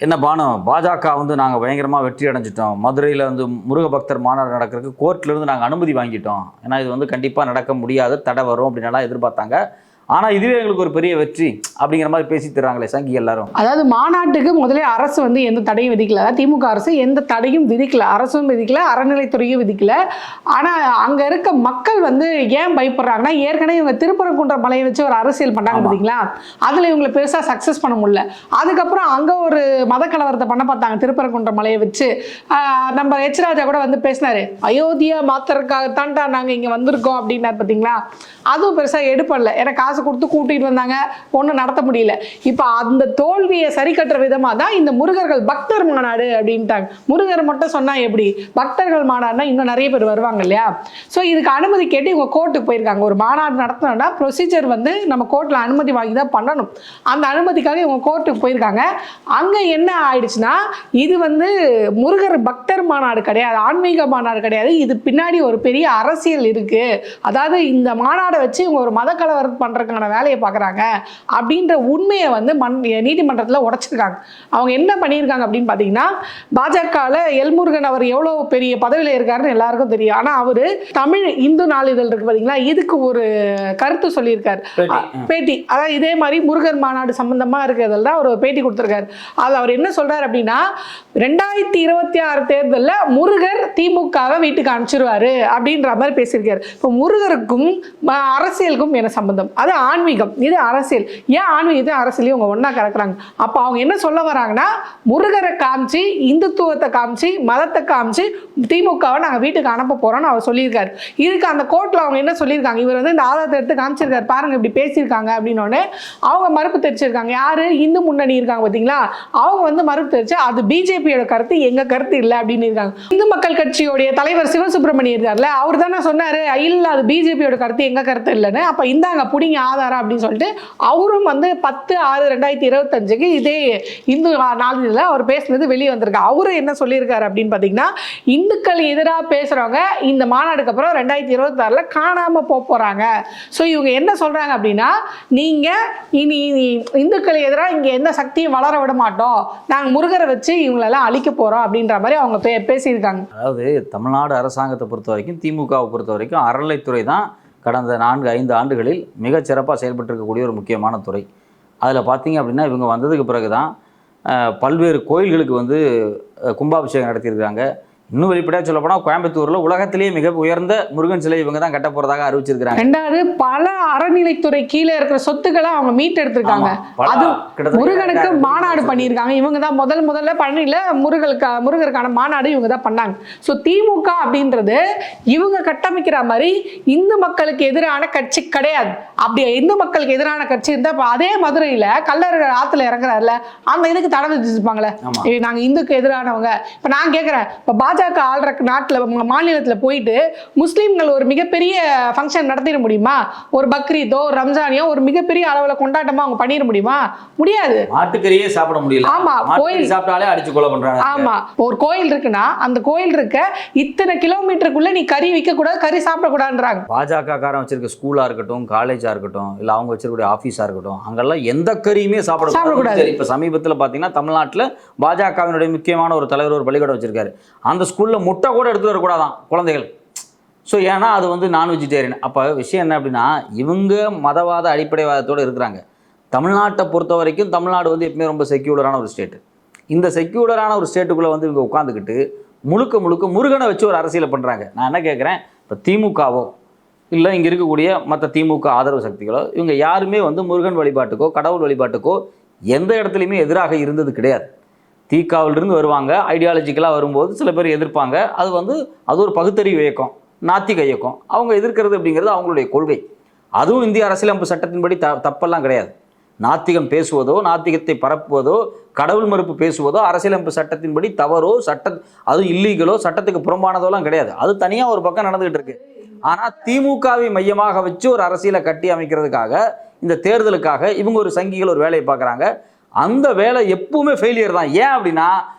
என்ன பானம் பாஜக வந்து நாங்கள் பயங்கரமாக வெற்றி அடைஞ்சிட்டோம். மதுரையில் வந்து முருக பக்தர் மாநாடு நடக்கிறதுக்கு கோர்ட்லேருந்து நாங்கள் அனுமதி வாங்கிட்டோம். ஏன்னா இது வந்து கண்டிப்பாக நடக்க முடியாது, தடை வரும் அப்படின்னலாம் எதிர்பார்த்தாங்க. ஆனால் இதுவே எங்களுக்கு ஒரு பெரிய வெற்றி அப்படிங்கிற மாதிரி பேசி தர்றாங்களே சங்கி எல்லாரும். அதாவது மாநாட்டுக்கு முதலே அரசு வந்து எந்த தடையும் விதிக்கல. திமுக அரசு எந்த தடையும் விதிக்கல, அரசும் விதிக்கல, அறநிலைத்துறையும் விதிக்கல. ஆனால் அங்கே இருக்க மக்கள் வந்து ஏன் பயப்படுறாங்கன்னா, ஏற்கனவே இவங்க திருப்பரங்குன்ற மலையை வச்சு ஒரு அரசியல் பண்ணாங்க பார்த்தீங்களா, அதில் இவங்களை பெருசாக சக்ஸஸ் பண்ண முடியல. அதுக்கப்புறம் அங்கே ஒரு மத கலவரத்தை பண்ண பார்த்தாங்க திருப்பரங்குன்ற மலையை வச்சு. நம்ம எச் ராஜா கூட வந்து பேசினாரு, அயோத்தியா மாத்திரக்காகத்தான்டா நாங்கள் இங்கே வந்திருக்கோம் அப்படின்னாரு பார்த்தீங்களா. அதுவும் பெருசாக எடுப்படல, ஏன்னா காசு கொடுத்து கூட்டிட்டு வந்தாங்க, ஒன்றும் நடத்த முடியல. இப்போ அந்த தோல்வியை சரி கட்டுற விதமாக தான் இந்த முருகர்கள் பக்தர் மாநாடு அப்படின்ட்டாங்க. முருகர் மட்டும் சொன்னா எப்படி, பக்தர்கள் மாநாடுனா இன்னும் நிறைய பேர் வருவாங்க இல்லையா. ஸோ இதுக்கு அனுமதி கேட்டு இவங்க கோர்ட்டுக்கு போயிருக்காங்க. ஒரு மாநாடு நடத்தணும்னா ப்ரொசீஜர் வந்து நம்ம கோர்ட்டில் அனுமதி வாங்கி தான் பண்ணணும். அந்த அனுமதிக்காக இவங்க கோர்ட்டுக்கு போயிருக்காங்க. அங்கே என்ன ஆயிடுச்சுன்னா, இது வந்து முருகர் பக்தர் மாநாடு கிடையாது, ஆன்மீக மாநாடு கிடையாது, இது பின்னாடி ஒரு பெரிய அரசியல் இருக்கு. அதாவது இந்த மாநாடை வச்சு இவங்க ஒரு மத கலவரம் பண்றதுக்கான வேலையை பார்க்குறாங்க அப்படின்ற உண்மையை வந்து நீதிமன்றத்தில் உடைச்சிருக்காங்க. அவங்க என்ன பண்ணியிருக்காங்க அப்படின்னு பார்த்தீங்கன்னா, பாஜகவில் எல்முருகன் அவர் எவ்வளோ பெரிய பதவியில் இருக்காருன்னு எல்லாருக்கும் தெரியும். ஆனால் அவர் தமிழ் இந்து நாளிதழ் இருக்கு பார்த்தீங்களா, இதுக்கு ஒரு கருத்து சொல்லியிருக்காரு, பேட்டி. அதாவது இதே மாதிரி முருகர் மாநாடு சம்பந்தமாக இருக்கிறதுல தான் ஒரு பேட்டி கொடுத்துருக்காரு. அது அவர் என்ன சொல்றாரு அப்படின்னா, 2026 தேர்தலில் முருகர் திமுகவை வீட்டுக்கு அனுப்பிச்சிருவாரு அப்படின்ற மாதிரி பேசியிருக்காரு. இப்போ முருகருக்கும் அரசியலுக்கும் என்ன சம்பந்தம்? அது ஆன்மீகம், இது அரசியல். ஏன் ஆன்மீகத்தை அரசியலையும் அவங்க ஒன்றா கலக்குறாங்க? அப்போ அவங்க என்ன சொல்ல வராங்கன்னா, முருகரை காமிச்சு, இந்துத்துவத்தை காமிச்சு, மதத்தை காமிச்சு திமுகவை நாங்கள் வீட்டுக்கு அனுப்ப போகிறோம்னு அவர் சொல்லியிருக்காரு. இதுக்கு அந்த கோர்ட்டில் அவங்க என்ன சொல்லியிருக்காங்க, இவர் வந்து இந்த ஆதாரத்தை எடுத்து காமிச்சிருக்காரு, பாருங்க இப்படி பேசியிருக்காங்க அப்படின்னோடனே அவங்க மறுப்பு தெரிச்சிருக்காங்க. யாரு? இந்து முன்னணி இருக்காங்க பார்த்தீங்களா, அவங்க வந்து மறுப்பு தெரிச்சு அது பிஜேபியோட கருத்து, எங்க கருத்து இல்லை அப்படின்னு இருக்காங்க. இந்து மக்கள் கட்சியோடைய தலைவர் சிவசுப்ரமணியம் இருக்கார்ல, அவர் தானே சொன்னாரு, இல்லை அது பிஜேபியோட கருத்து, எங்க கருத்து இல்லைன்னு. அப்போ இந்தாங்க புடிங்க ஆதாரம் அப்படின்னு சொல்லிட்டு அவரும் வந்து 10/6/2025 இதே இந்து நாளிதழில் அவர் பேசுனது வெளியே வந்திருக்கு. அவரு என்ன சொல்லியிருக்காரு அப்படின்னு பார்த்தீங்கன்னா, இந்துக்கள் எதிராக பேசுறவங்க இந்த மாநாடுக்கு அப்புறம் 2026 காணாம போறாங்க. ஸோ இவங்க என்ன சொல்றாங்க அப்படின்னா, நீங்க இனி இந்துக்கள் எதிராக இங்க எந்த சக்தியும் வளர விட மாட்டோம், நாங்கள் முருகரை வச்சு இவங்களெல்லாம் அழிக்க போறோம் அப்படின்ற மாதிரி அவங்க பேசியிருக்காங்க. அதாவது தமிழ்நாடு அரசாங்கத்தை பொறுத்த வரைக்கும், திமுகவை பொறுத்த வரைக்கும் அறநிலைத்துறை தான் கடந்த 4-5 ஆண்டுகளில் மிகச் சிறப்பாக செயல்பட்டு இருக்கக்கூடிய ஒரு முக்கியமான துறை. அதில் பார்த்தீங்க அப்படின்னா, இவங்க வந்ததுக்கு பிறகு தான் பல்வேறு கோயில்களுக்கு வந்து கும்பாபிஷேகம் நடத்தியிருக்காங்க. இன்னும் வெளிப்படையாக சொல்ல போனால், கோயம்புத்தூரில் உலகத்திலேயே மிக உயர்ந்த முருகன் சிலை இவங்க தான் கட்ட போறதாக அறிவிச்சிருக்காங்க. ரெண்டாவது, பல அறநிலைத்துறை கீழே இருக்கிற சொத்துக்களை அவங்க மீட்டெடுத்திருக்காங்க. அது முருகனுக்கு மாநாடு பண்ணியிருக்காங்க. இவங்க தான் முதல்ல பண்ணில முருகருக்கான மாநாடு இவங்க தான் பண்ணாங்க. ஸோ திமுக அப்படின்றது இவங்க கட்டமைக்கிற மாதிரி இந்து மக்களுக்கு எதிரான கட்சி கிடையாது. அப்படி இந்து மக்களுக்கு எதிரான கட்சி இருந்தால் அதே மதுரையில் கல்லர் ஆற்றுல இறங்குறாருல, அந்த இதுக்கு தடை விதிச்சிருப்பாங்களே, நாங்கள் இந்துக்கு எதிரானவங்க. இப்போ நான் கேட்குறேன், இப்போ பாஜக ஆள்ற நாட்டில் மாநிலத்தில் போயிட்டு முஸ்லீம்கள் ஒரு மிகப்பெரிய ஃபங்க்ஷன் நடத்திட முடியுமா? ஒரு பக்ரீதோ ரம்ஜானியோ ஒரு மிகப்பெரிய அளவில் கொண்டாட்டமா அவங்க பண்ணிட முடியுமா? முடியாது. மாட்டுக்கறியே சாப்பிட முடியல. ஆமா, கோயில் சாப்பிட்டாலே அடிச்சு கொலை பண்றாங்க. ஆமா, ஒரு கோயில் இருக்குன்னா அந்த கோயில் இருக்க இத்தனை கிலோமீட்டருக்குள்ள நீ கறி விற்க கூடாது, கறி சாப்பிடக்கூடாதுன்றாங்க. பாஜக காரன் வச்சிருக்க ஸ்கூலா இருக்கட்டும், காலேஜா இருக்கட்டும், இல்ல அவங்க வச்சிருக்க ஆபீஸா இருக்கட்டும், அங்கெல்லாம் எந்த கறியுமே சாப்பிடக்கூடாது. இப்ப சமீபத்தில் பாத்தீங்கன்னா, தமிழ்நாட்டில் பாஜகவினுடைய முக்கியமான ஒரு தலைவர் ஒரு பள்ளிக்கூடம் வச்சிருக்காரு. அந்த ஸ்கூலில் முட்டை கூட எடுத்து வரக்கூடாதான் குழந்தைகள். ஸோ ஏன்னா அது வந்து நான் வெஜிடேரியன். அப்போ விஷயம் என்ன அப்படின்னா, இவங்க மதவாத அடிப்படைவாதத்தோடு இருக்கிறாங்க. தமிழ்நாட்டை பொறுத்த வரைக்கும் தமிழ்நாடு வந்து எப்பவுமே ரொம்ப செக்யூலரான ஒரு ஸ்டேட்டு. இந்த செக்யூலரான ஒரு ஸ்டேட்டுக்குள்ளே வந்து இவங்க உட்காந்துக்கிட்டு முழுக்க முருகனை வச்சு ஒரு அரசியலை பண்ணுறாங்க. நான் என்ன கேட்குறேன், இப்போ திமுகவோ இல்லை இங்கே இருக்கக்கூடிய மற்ற திமுக ஆதரவு சக்திகளோ, இவங்க யாருமே வந்து முருகன் வழிபாட்டுக்கோ கடவுள் வழிபாட்டுக்கோ எந்த இடத்துலையுமே எதிராக இருந்தது கிடையாது. தீக்காவிலிருந்து வருவாங்க, ஐடியாலஜிக்கலாக வரும்போது சில பேர் எதிர்ப்பாங்க. அது ஒரு பகுத்தறிவு இயக்கம், நாத்திக இயக்கம். அவங்க எதிர்க்கிறது அப்படிங்கிறது அவங்களுடைய கொள்கை. அதுவும் இந்திய அரசியலமைப்பு சட்டத்தின்படி தப்பெல்லாம் கிடையாது. நாத்திகம் பேசுவதோ, நாத்திகத்தை பரப்புவதோ, கடவுள் மறுப்பு பேசுவதோ அரசியலமைப்பு சட்டத்தின்படி தவறோ, அது இல்லீகலோ, சட்டத்துக்கு புறம்பானதோலாம் கிடையாது. அது தனியாக ஒரு பக்கம் நடந்துகிட்டு இருக்கு. ஆனால் திமுகவை மையமாக வச்சு ஒரு அரசியலை கட்டி அமைக்கிறதுக்காக, இந்த தேர்தலுக்காக இவங்க ஒரு சங்கிகள் ஒரு வேலையை பார்க்குறாங்க. அந்த வேலை எப்பவுமே ஃபெயிலியர் தான். ஏன் அப்படின்னா,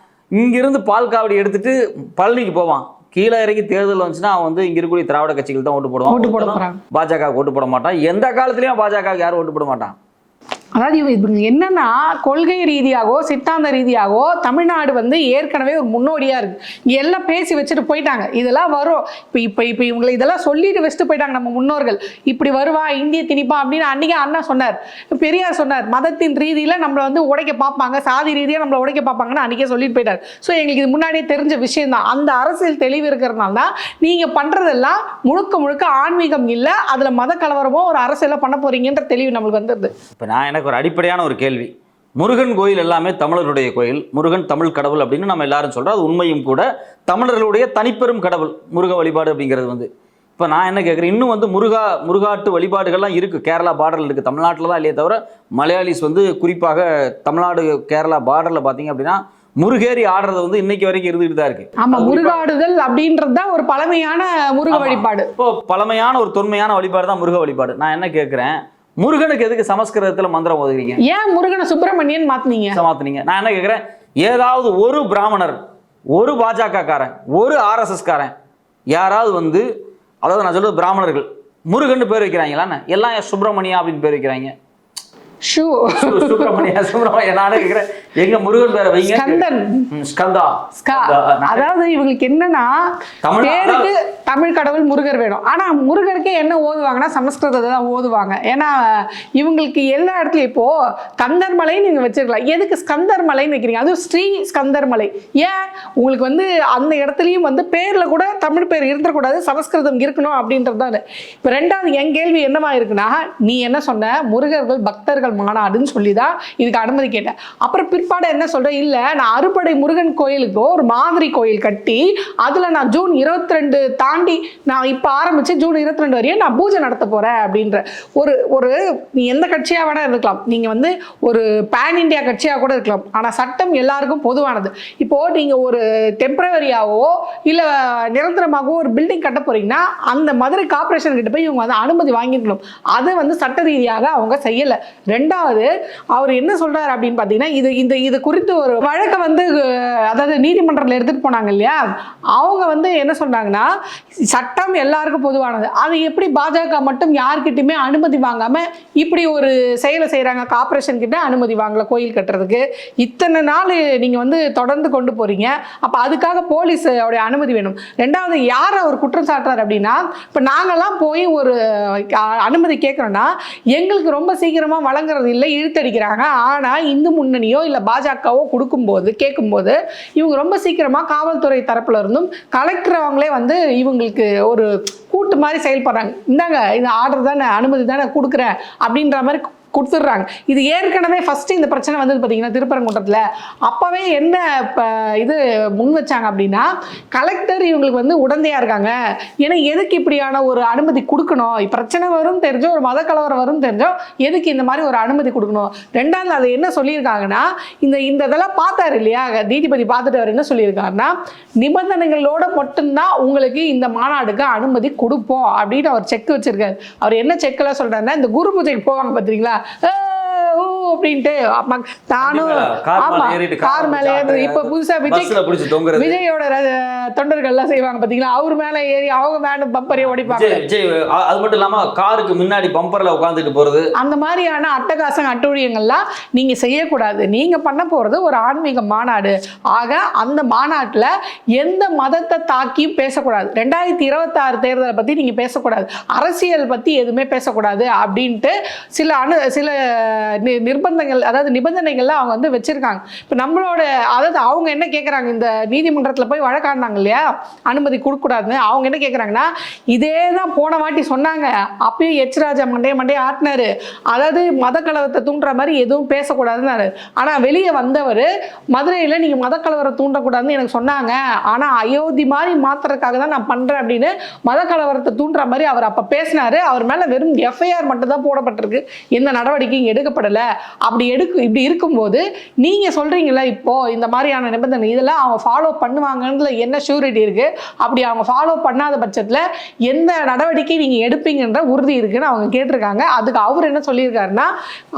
இங்கிருந்து பால் காவடி எடுத்துட்டு பழனிக்கு போவான், கீழே இறங்கி தேர்தல் வந்துச்சுன்னா அவன் வந்து இங்க இருக்கக்கூடிய திராவிட கட்சிகள் தான் ஓட்டு போடுவான், பாஜக ஓட்டு போட மாட்டான். எந்த காலத்திலயும் பாஜக யாரும் ஓட்டு போட மாட்டான். அதாவது இவங்க என்னன்னா கொள்கை ரீதியாகவோ சித்தாந்த ரீதியாகவோ தமிழ்நாடு வந்து ஏற்கனவே ஒரு முன்னோடியா இருக்கு. இங்க எல்லாம் பேசி வச்சுட்டு போயிட்டாங்க, இதெல்லாம் வரும். இப்ப இவங்களை இதெல்லாம் சொல்லிட்டு வச்சுட்டு போயிட்டாங்க நம்ம முன்னோர்கள். இப்படி வருவா இந்திய திணிப்பா அப்படின்னு அன்னைக்கு அண்ணா சொன்னார், பெரியார் சொன்னார், மதத்தின் ரீதியில நம்மளை வந்து உடைக்க பார்ப்பாங்க, சாதி ரீதியா நம்மளை உடைக்க பார்ப்பாங்கன்னு அன்னைக்கே சொல்லிட்டு போயிட்டார். ஸோ எங்களுக்கு இது முன்னாடியே தெரிஞ்ச விஷயம் தான். அந்த அரசியல் தெளிவு இருக்கிறதுனால தான் நீங்க பண்றதெல்லாம் முழுக்க முழுக்க ஆன்மீகம் இல்லை, அதுல மத கலவரமோ ஒரு அரசியல பண்ண போறீங்கன்ற தெளிவு நம்மளுக்கு வந்துடுது. இப்போ நான் எனக்கு ஒரு அடிப்படையான ஒரு கேள்வி, முருகன் கோயில் எல்லாமே தமிழருடைய கோயில், முருகன் தமிழ் கடவுள் அப்படின்னு நம்ம எல்லாரும் சொல்கிறோம், அது உண்மையும் கூட. தமிழர்களுடைய தனிப்பெரும் கடவுள் முருக வழிபாடு அப்படிங்கிறது வந்து, இப்போ நான் என்ன கேட்குறேன், இன்னும் வந்து முருகாட்டு வழிபாடுகள்லாம் இருக்குது, கேரளா பார்டரில் இருக்குது, தமிழ்நாட்டில் தான் இல்லையே தவிர மலையாளிஸ் வந்து குறிப்பாக தமிழ்நாடு கேரளா பார்டரில் பார்த்தீங்க அப்படின்னா முருகேறி ஆடுறது வந்து இன்னைக்கு வரைக்கும் இருந்துகிட்டு தான் இருக்கு. ஆமா, முருகாடுதல் அப்படின்றது தான் ஒரு பழமையான முருக வழிபாடு. இப்போ பழமையான ஒரு தொன்மையான வழிபாடு தான் முருக வழிபாடு. நான் என்ன கேட்குறேன், முருகனுக்கு எதுக்கு சமஸ்கிருதத்துல மந்திரம் ஓதுறீங்க? ஏன் முருகனை சுப்பிரமணியன் மாத்துனீங்க? நான் என்ன கேட்குறேன், ஏதாவது ஒரு பிராமணர், ஒரு பாஜக காரன், ஒரு ஆர்எஸ்எஸ் காரன் யாராவது வந்து, அதாவது நான் சொல்றது பிராமணர்கள் முருகன் பேர் வைக்கிறாங்களான்னு, எல்லாம் சுப்பிரமணியா அப்படின்னு பேர் வைக்கிறாங்க. சுப்பிரமணியா நானே கேட்கிறேன், எங்க முருகன் பேரை வைங்க. ஸ்கந்தா. அதாவது இவங்களுக்கு என்னன்னா பேருக்கு தமிழ் கடவுள் முருகர் வேணும், ஆனா முருகருக்கே என்ன ஓதுவாங்கன்னா சமஸ்கிருதத்தை தான் ஓதுவாங்க. ஏன்னா இவங்களுக்கு எல்லா இடத்துலயும் இப்போ ஸ்கந்தர் மலைன்னு நீங்க வச்சிருக்கலாம், எதுக்கு ஸ்கந்தர் மலைன்னு வைக்கிறீங்க? அதுவும் ஸ்ரீ ஸ்கந்தர் மலை. ஏன் உங்களுக்கு வந்து அந்த இடத்துலயும் வந்து பேர்ல கூட தமிழ் பேர் இருந்துடக்கூடாது, சமஸ்கிருதம் இருக்கணும் அப்படின்றது தான். இப்ப ரெண்டாவது என் கேள்வி என்னவா இருக்குன்னா, நீ என்ன சொன்ன, முருகர்கள் பக்தர்கள் மாநாடுன்னு சொல்லிதான் இதுக்கு அனுமதி கேட்டேன். அப்புறம் பிற்பாடு என்ன சொல்ற, இல்ல நான் அறுபடை முருகன் கோயிலுக்கு ஒரு மாதிரி கோயில் கட்டி அதுல நான் ஜூன் 22 தாண்டி நான் இப்ப ஆரம்பிச்சு ஜூன் 22 வரையும் நான் பூஜை நடத்த போறேன் அப்படின்ற ஒரு நீ எந்த கட்சியா வேணா இருக்கலாம், நீங்க வந்து ஒரு பேன் இந்தியா கட்சியா கூட இருக்கலாம், ஆனா சட்டம் எல்லாருக்கும் பொதுவானது. இப்போ நீங்க ஒரு டெம்பரவரியாவோ இல்ல நிரந்தரமாகவோ ஒரு பில்டிங் கட்ட போறீங்கன்னா அந்த மதுரை கார்பரேஷன் கிட்ட போய் இவங்க வந்து அனுமதி வாங்கிக்கணும். அது வந்து சட்ட ரீதியாக அவங்க செய்யல. ரெண்டாவது அவர் என்ன சொல்றாரு அப்படின்னு பாத்தீங்கன்னா, இது குறித்து ஒரு வழக்கை வந்து அதாவது நீதிமன்றத்தில் எடுத்துட்டு போனாங்க இல்லையா, அவங்க வந்து என்ன சொன்னாங்கன்னா சட்டம் எல்லாருக்கும் பொதுவானது, அது எப்படி பாஜக மட்டும் யார்கிட்டயுமே அனுமதி வாங்காம இப்படி ஒரு செயலை செய்யறாங்க, கார்பரேஷன் கிட்ட அனுமதி வாங்கல கோயில் கட்டுறதுக்கு, இத்தனை நாள் நீங்க வந்து தொடர்ந்து கொண்டு போறீங்க, அப்ப அதுக்காக போலீஸ் அனுமதி வேணும். ரெண்டாவது யார் அவர் குற்றம் சாட்டுறாரு அப்படின்னா, இப்ப நாங்கெல்லாம் போய் ஒரு அனுமதி கேட்கறோம்னா எங்களுக்கு ரொம்ப சீக்கிரமா வழங்குறது இல்லை, இழுத்தடிக்கிறாங்க. ஆனா இந்து முன்னணியோ இல்ல பாஜகவோ கேட்கும்போது இவங்க ரொம்ப சீக்கிரமா காவல்துறை தரப்புல இருந்தும் கலெக்டர் அவங்களே வந்து இவங்களுக்கு ஒரு கூட்டு மாதிரி செயல்படுறாங்க. இந்தாங்க இது ஆர்டர் தானே, அனுமதி தானே கொடுக்குறேன் அப்படின்ற மாதிரி கொடுத்துட்றாங்க. இது ஏற்கனவே ஃபர்ஸ்ட் இந்த பிரச்சனை வந்தது பார்த்தீங்கன்னா திருப்பரங்குன்றத்தில், அப்பவே என்ன இது முன் வச்சாங்க அப்படின்னா, கலெக்டர் இவங்களுக்கு வந்து உடந்தையா இருக்காங்க, ஏன்னா எதுக்கு இப்படியான ஒரு அனுமதி கொடுக்கணும், பிரச்சனை வரும் தெரிஞ்சோ ஒரு மத கலவரம் வரும் தெரிஞ்சோ எதுக்கு இந்த மாதிரி ஒரு அனுமதி கொடுக்கணும். ரெண்டாவது அது என்ன சொல்லியிருக்காங்கன்னா, இந்த இதெல்லாம் பார்த்தாரு இல்லையா நீதிபதி, பார்த்துட்டு அவர் என்ன சொல்லியிருக்காருன்னா, நிபந்தனைகளோட மட்டும்தான் உங்களுக்கு இந்த மாநாடுக்கு அனுமதி கொடுப்போம் அப்படின்னு அவர் செக் வச்சிருக்காரு. அவர் என்ன செக்லாம் சொல்றாருன்னா, இந்த குரு பூஜைக்கு போவாங்க பார்த்தீங்களா அப்படின்ட்டு தானும் கார் மேல ஏறி, இப்ப புதுசா விஜயோட தொண்டர்கள் எல்லாம் செய்வாங்க பாத்தீங்களா, அவர் மேல ஏறி அவங்க மேல பம்பரையே ஓடிப்பாங்க. அது மட்டும் இல்லாம காருக்கு முன்னாடி பம்பர்ல உட்கார்ந்துட்டு போறது, அந்த மாதிரியான அட்டகாசம் அட்டூழியங்கள்லாம் நீங்க செய்யக்கூடாது. நீங்க பண்ண போறது ஒரு ஆன்மீக மாநாடு. ஆக அந்த மாநாட்டுல எந்த மதத்தை தாக்கியும் பேசக்கூடாது, 2026 தேர்தலை பத்தி நீங்க பேசக்கூடாது, அரசியல் பத்தி எதுவுமே பேசக்கூடாது அப்படின்ட்டு சில நிர்பந்தங்கள், அதாவது நிபந்தனைகள்லாம் அவங்க வந்து வச்சிருக்காங்க. இப்போ நம்மளோட, அதாவது அவங்க என்ன கேட்குறாங்க, இந்த நீதிமன்றத்தில் போய் வழக்காடினாங்க இல்லையா அனுமதி கொடுக்கூடாதுன்னு, அவங்க என்ன கேட்குறாங்கன்னா, இதே தான் போன வாட்டி சொன்னாங்க, அப்பயும் எச் ராஜா மண்டே ஆட்டினாரு, அதாவது மத கலவரத்தை தூண்டுற மாதிரி எதுவும் பேசக்கூடாதுன்னாரு. ஆனால் வெளியே வந்தவர் மதுரையில் நீங்கள் மத கலவரம் தூண்டக்கூடாதுன்னு எனக்கு சொன்னாங்க, ஆனால் அயோத்தி மாதிரி மாத்துறதுக்காக தான் நான் பண்ணுறேன் அப்படின்னு மத கலவரத்தை தூண்டுற மாதிரி அவர் அப்போ பேசினாரு. அவர் மேலே வெறும் எஃப்ஐஆர் மட்டும் தான் போடப்பட்டிருக்கு, எந்த நடவடிக்கையும் எடுக்கப்படலை. இப்படி இருக்கும்போது நீங்க சொல்றீங்களா இப்போ இந்த மாதிரியான நிபந்தனை இதெல்லாம் அவங்க ஃபாலோ பண்ணுவாங்கன்றதுல என்ன ஷூரிட்டி இருக்கு? அப்படி அவங்க ஃபாலோ பண்ணாத பட்சத்துல எந்த நடவடிக்கை நீங்க எடுப்பீங்கன்ற உறுதி இருக்குன்னு அவங்க கேட்டிருக்காங்க. அதுக்கு அவர் என்ன சொல்லியிருக்காருன்னா,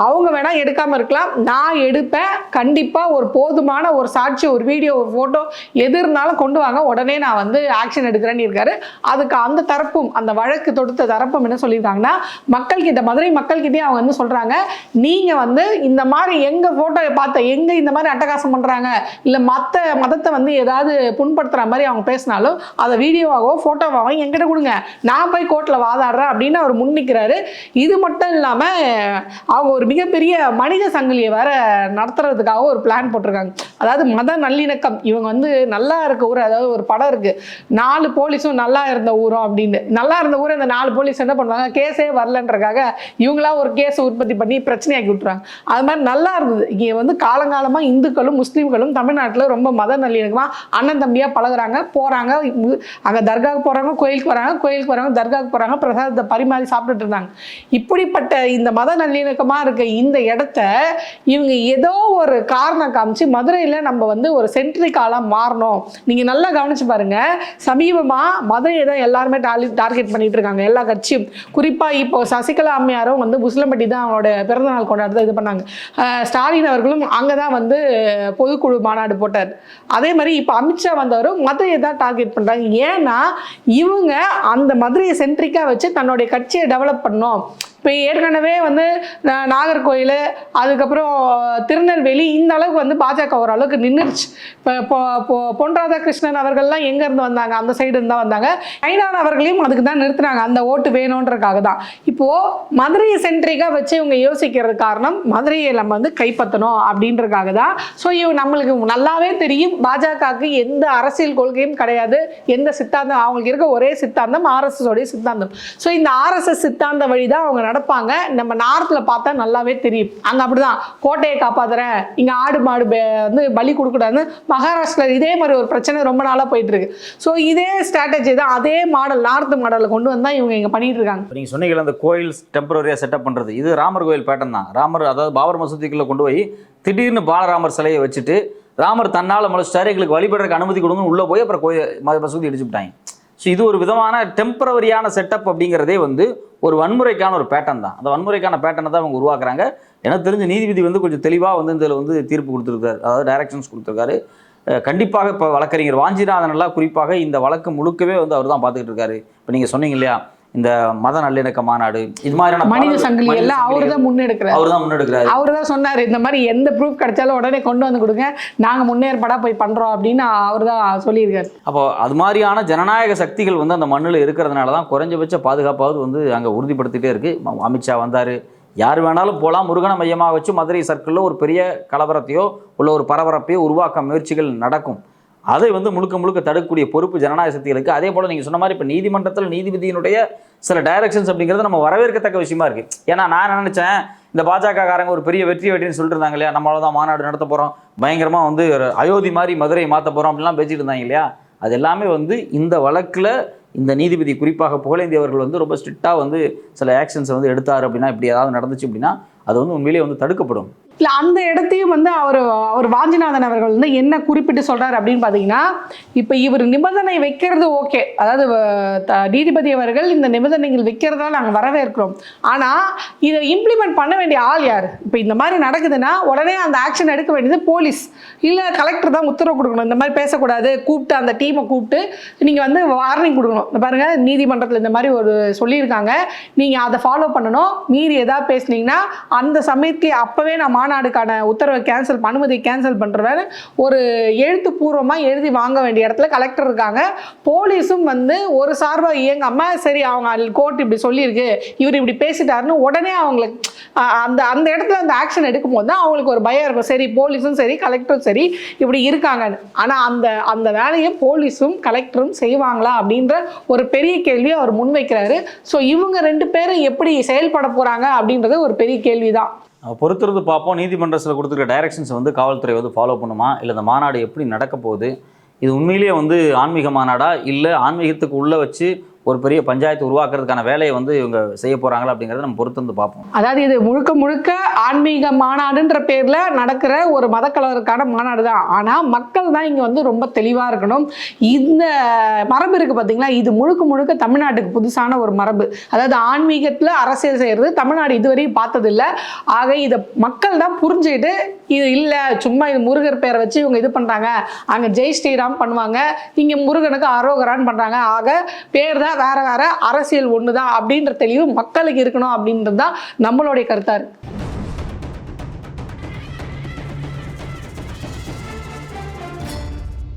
அவங்க வேணா எடுக்காம இருக்கலாம், நான் எடுப்பேன், கண்டிப்பா ஒரு போதுமான ஒரு சாட்சி, ஒரு வீடியோ, ஒரு போட்டோ எது இருந்தாலும் கொண்டு வாங்க, உடனே நான் வந்து ஆக்ஷன் எடுக்கிறேன்னு இருக்காரு. அதுக்கு அந்த தரப்பும், அந்த வழக்கு தொடுத்த தரப்பும் என்ன சொல்லியிருக்காங்கன்னா, மக்கள்கிட்ட, மதுரை மக்கள்கிட்டயே அவங்க வந்து சொல்றாங்க, நீங்க வந்து வந்து இந்த மாதிரி எங்க போட்டோவை பார்த்த எங்க இந்த மாதிரி அட்டகாசம் பண்றாங்க இல்ல மத்த மதத்தை வந்து ஏதாவது புண்படுத்துற மாதிரி அவங்க பேசினாலும் அதை வீடியோவாகவோ போட்டோவாகவோ என்கிட்ட கொடுங்க, நான் போய் கோர்ட்ல வாதாடுறேன் அப்படின்னு அவர் முன்னிக்கிறாரு. இது மட்டும் இல்லாம அவங்க ஒரு மிகப்பெரிய மனித சங்கிலியை வேற நடத்துறதுக்காக ஒரு பிளான் போட்டிருக்காங்க. அதாவது மத நல்லிணக்கம், இவங்க வந்து நல்லா இருக்க ஊர், அதாவது ஒரு படம் இருக்கு 4 போலீஸும் நல்லா இருந்த ஊரும் அப்படின்னு. நல்லா இருந்த ஊரை இந்த 4 போலீஸ் என்ன பண்ணுவாங்க, கேஸே வரலன்றக்காக இவங்களா ஒரு கேஸ் உற்பத்தி பண்ணி பிரச்சனையாக்கி விட்டுறாங்க. அது மாதிரி நல்லா இருந்தது. இங்கே வந்து காலங்காலமா இந்துக்களும் முஸ்லீம்களும் தமிழ்நாட்டில் ரொம்ப மத நல்லிணக்கமா அண்ணன் தம்பியா பழகுறாங்க, போறாங்க, அங்க தர்காவுக்கு போறாங்க, கோயிலுக்கு வராங்க, தர்காவுக்கு போறாங்க, பிரசாதத்தை பரிமாறி சாப்பிட்டுட்டு இருந்தாங்க. இப்படிப்பட்ட இந்த மத நல்லிணக்கமா இருக்க இந்த இடத்த இவங்க ஏதோ ஒரு காரணம் காமிச்சு மதுரையில் நம்ம வந்து ஒரு சென்ட்ரிக்காலா மாறணும். நீங்க நல்லா கவனிச்சு பாருங்க, சமீபமா மதுரையை தான் எல்லாருமே டார்கெட் பண்ணிட்டு இருக்காங்க எல்லா கட்சியும். குறிப்பா இப்போ சசிகலா அம்மையாரும் வந்து முஸ்லம்பட்டி தான் அவங்களோட பிறந்தநாள் கொண்டாடுறத இது பண்ணாங்க. ஸ்டாலின் அவர்களும் அங்கதான் வந்து பொதுக்குழு மாநாடு போட்டார். அதே மாதிரி இப்போ அமித்ஷா வந்தவரும் மதுரையை தான் டார்கெட் பண்றாங்க. ஏன்னா இவங்க அந்த மதுரையை சென்ட்ரிக்கா வச்சு தன்னுடைய கட்சியை டெவலப் பண்ணணும். இப்போ ஏற்கனவே வந்து நாகர்கோயில், அதுக்கப்புறம் திருநெல்வேலி, இந்த அளவுக்கு வந்து பாஜக ஓரளவுக்கு நின்றுச்சு. இப்போ பொன் ராதாகிருஷ்ணன் அவர்கள்லாம் எங்கேருந்து வந்தாங்க, அந்த சைடு இருந்தால் வந்தாங்க. ஐநான் அவர்களையும் அதுக்கு தான் நிறுத்துனாங்க, அந்த ஓட்டு வேணுன்றதுக்காக தான். இப்போது மதுரையை சென்ட்ரிக்காக வச்சு இவங்க யோசிக்கிறது காரணம் மதுரையை நம்ம வந்து கைப்பற்றணும் அப்படின்றதுக்காக தான். ஸோ இவங்க நம்மளுக்கு நல்லாவே தெரியும் பாஜகவுக்கு எந்த அரசியல் கொள்கையும் கிடையாது, எந்த சித்தாந்தம், அவங்களுக்கு இருக்க ஒரே சித்தாந்தம் RSS உடைய சித்தாந்தம். ஸோ இந்த RSS சித்தாந்த வழி தான் அவங்க நடப்பாங்க. நம்ம நார்த்ல பார்த்தா நல்லாவே தெரியும். அங்க அப்படிதான் கோட்டையை காப்பாத்துறேன், இங்க ஆடு மாடு வந்து பலி கொடுக்கூடாதுன்னு மகாராஷ்டிரா இதே மாதிரி ஒரு பிரச்சனை ரொம்ப நாளா போயிட்டு இருக்கு. ஸோ இதே ஸ்ட்ராட்டஜி தான், அதே மாடல் நார்த் மாடலை கொண்டு வந்தா இவங்க இங்க பண்ணிட்டு இருக்காங்க. நீங்க சொன்னீங்க அந்த கோயில் டெம்பரரியா செட்டப் பண்றது, இது ராமர் கோயில் பேட்டர்ன் தான். ராமர் அதாவது பாபர் மசூதிக்குள்ள கொண்டு போய் திடீர்னு பாலராமர் சிலையை வச்சுட்டு ராமர் தன்னால முளைச்சிட்டாரு, எங்களுக்கு வழிபடுறதுக்கு அனுமதி கொடுங்க உள்ள போய் அப்புறம் கோயில் மசூதி அடிச்சு விட்டாங்க. ஸோ இது ஒரு விதமான டெம்பரவரியான செட்டப் அப்படிங்கிறதே வந்து ஒரு வன்முறைக்கான ஒரு பேட்டர்ன் தான். அந்த வன்முறைக்கான பேட்டர்னை தான் அவங்க உருவாக்குறாங்க. எனக்கு தெரிஞ்ச நீதிபதி வந்து கொஞ்சம் தெளிவாக வந்து இதில் வந்து தீர்ப்பு கொடுத்துருக்காரு, அதாவது டைரக்ஷன்ஸ் கொடுத்துருக்காரு. கண்டிப்பாக இப்போ வழக்கறிஞர் வாஞ்சிநாதன் எல்லாம் குறிப்பாக இந்த வழக்கு முழுக்கவே வந்து அவர் தான் பார்த்துக்கிட்டு இருக்காரு. இப்போ நீங்கள் சொன்னீங்க இல்லையா இந்த மத நல்லிணக்க மாநாடு, இது மாதிரியான மனித சங்கிலி எல்லாம் அவரு தான் முன்னெடுக்கிறாரு. அவரு தான் சொன்னாரு இந்த மாதிரி எந்த ப்ரூஃப் கிடைச்சாலும் உடனே கொண்டு வந்து கொடுங்க, நாங்க முன்னேற்பாடா போய் பண்றோம் அப்படின்னு அவர் தான் சொல்லியிருக்காரு. அப்போ அது மாதிரியான ஜனநாயக சக்திகள் வந்து அந்த மண்ணில் இருக்கிறதுனால தான் குறைஞ்சபட்ச பாதுகாப்பாவது வந்து அங்கே உறுதிப்படுத்திட்டே இருக்கு. அமித்ஷா வந்தார், யார் வேணாலும் போகலாம், முருகனை மையமாக வச்சு மதுரை சர்க்கிளில் ஒரு பெரிய கலவரத்தையோ உள்ள ஒரு பரபரப்பையோ உருவாக்க முயற்சிகள் நடக்கும். அதை வந்து முழுக்க முழுக்க தடுக்கக்கூடிய பொறுப்பு ஜனநாயக சக்திகளுக்கு. அதே போல் நீங்கள் சொன்ன மாதிரி இப்போ நீதிமன்றத்தில் நீதிபதியினுடைய சில டைரக்ஷன்ஸ் அப்படிங்கிறது நம்ம வரவேற்கத்தக்க விஷயமா இருக்குது. ஏன்னா நான் நினச்சேன் இந்த பாஜக காரங்க ஒரு பெரிய வெற்றின்னு சொல்லிட்டு இருந்தாங்க இல்லையா, நம்மளால தான் மாநாடு நடத்த போகிறோம், பயங்கரமாக வந்து அயோத்தி மாதிரி மதுரையை மாற்ற போகிறோம் அப்படின்லாம் பேசிட்டு இருந்தாங்க இல்லையா. அது எல்லாமே வந்து இந்த வழக்கில் இந்த நீதிபதி குறிப்பாக புகழேந்தி அவர்கள் வந்து ரொம்ப ஸ்ட்ரிக்டாக வந்து சில ஆக்ஷன்ஸை வந்து எடுத்தார் அப்படின்னா, இப்படி ஏதாவது நடந்துச்சு அப்படின்னா அது வந்து உண்மையிலேயே வந்து தடுக்கப்படும். இல்லை அந்த இடத்தையும் வந்து அவர் வாஞ்சிநாதன் அவர்கள் வந்து என்ன குறிப்பிட்டு சொல்றாரு அப்படின்னு பார்த்தீங்கன்னா, இப்போ இவர் நிபந்தனை வைக்கிறது ஓகே, அதாவது நீதிபதி அவர்கள் இந்த நிபந்தனைகள் வைக்கிறதால நாங்கள் வரவேற்கிறோம். ஆனால் இதை இம்ப்ளிமெண்ட் பண்ண வேண்டிய ஆள் யார்? இப்போ இந்த மாதிரி நடக்குதுன்னா உடனே அந்த ஆக்ஷன் எடுக்க வேண்டியது போலீஸ் இல்லை கலெக்டர் தான் உத்தரவு கொடுக்கணும். இந்த மாதிரி பேசக்கூடாது, கூப்பிட்டு அந்த டீமை கூப்பிட்டு நீங்கள் வந்து வார்னிங் கொடுக்கணும். பாருங்க நீதிமன்றத்தில் இந்த மாதிரி ஒரு சொல்லியிருக்காங்க, நீங்கள் அதை ஃபாலோ பண்ணணும், மீறி ஏதாவது பேசுனீங்கன்னா அந்த சமயத்துக்கு அப்போவே நான் மாநாடுக்கான உத்தரவை அனுமதி கேன்சல் பண்ணுறேன்னு ஒரு எழுத்துப்பூர்வமாக எழுதி வாங்க வேண்டிய இடத்துல கலெக்டர் இருக்காங்க. போலீஸும் வந்து ஒரு சார்பாக இயங்காம சரி அவங்க கோர்ட் இப்படி சொல்லியிருக்கு, இவர் இப்படி பேசிட்டாருன்னு உடனே அவங்களுக்கு அந்த இடத்துல அந்த ஆக்ஷன் எடுக்கும் போது தான் அவங்களுக்கு ஒரு பயம் இருக்கும், சரி போலீஸும் சரி கலெக்டரும் சரி இப்படி இருக்காங்கன்னு. ஆனால் அந்த வேலையை போலீஸும் கலெக்டரும் செய்வாங்களா அப்படின்ற ஒரு பெரிய கேள்வியை அவர் முன்வைக்கிறாரு. ஸோ இவங்க 2 பேரும் எப்படி செயல்பட போகிறாங்க அப்படின்றது ஒரு பெரிய கேள்வி தான். பொறுத்திருந்து பார்ப்போம். நீதிமன்றத்தில் கொடுத்துருக்க டைரக்ஷன்ஸை வந்து காவல்துறை வந்து ஃபாலோ பண்ணுமா, இல்லை இந்த மாநாடு எப்படி நடக்க போகுது, இது உண்மையிலேயே வந்து ஆன்மீக மாநாடா இல்லை ஆன்மீகத்துக்கு உள்ளே வச்சு ஒரு பெரிய பஞ்சாயத்து உருவாக்குறதுக்கான வேலையை வந்து இவங்க செய்ய போகிறாங்களா அப்படிங்கிறத நம்ம பொறுத்திருந்து பார்ப்போம். அதாவது இது முழுக்க ஆன்மீக மாநாடுன்ற பேரில் நடக்கிற ஒரு மதக்கலவருக்கான மாநாடு தான். ஆனால் மக்கள் தான் இங்கே வந்து ரொம்ப தெளிவாக இருக்கணும். இந்த மரபு இருக்குது பார்த்தீங்களா, இது முழுக்க தமிழ்நாட்டுக்கு புதுசான ஒரு மரபு. அதாவது ஆன்மீகத்தில் அரசியல் செய்கிறது தமிழ்நாடு இதுவரையும் பார்த்ததில்லை. ஆக இதை மக்கள் தான் புரிஞ்சுக்கிட்டு இது இல்லை சும்மா இது முருகர் பேரை வச்சு இவங்க இது பண்ணுறாங்க, அங்கே ஜெய் ஸ்ரீராம் பண்ணுவாங்க, இங்கே முருகனுக்கு அரோகரான்னு பண்ணுறாங்க, ஆக பேர் தான் வேற அரசியல் ஒன்று தான் அப்படின்ற தெளிவு மக்களுக்கு இருக்கணும் அப்படின்றது தான் நம்மளுடைய கருத்தாக இருக்குது.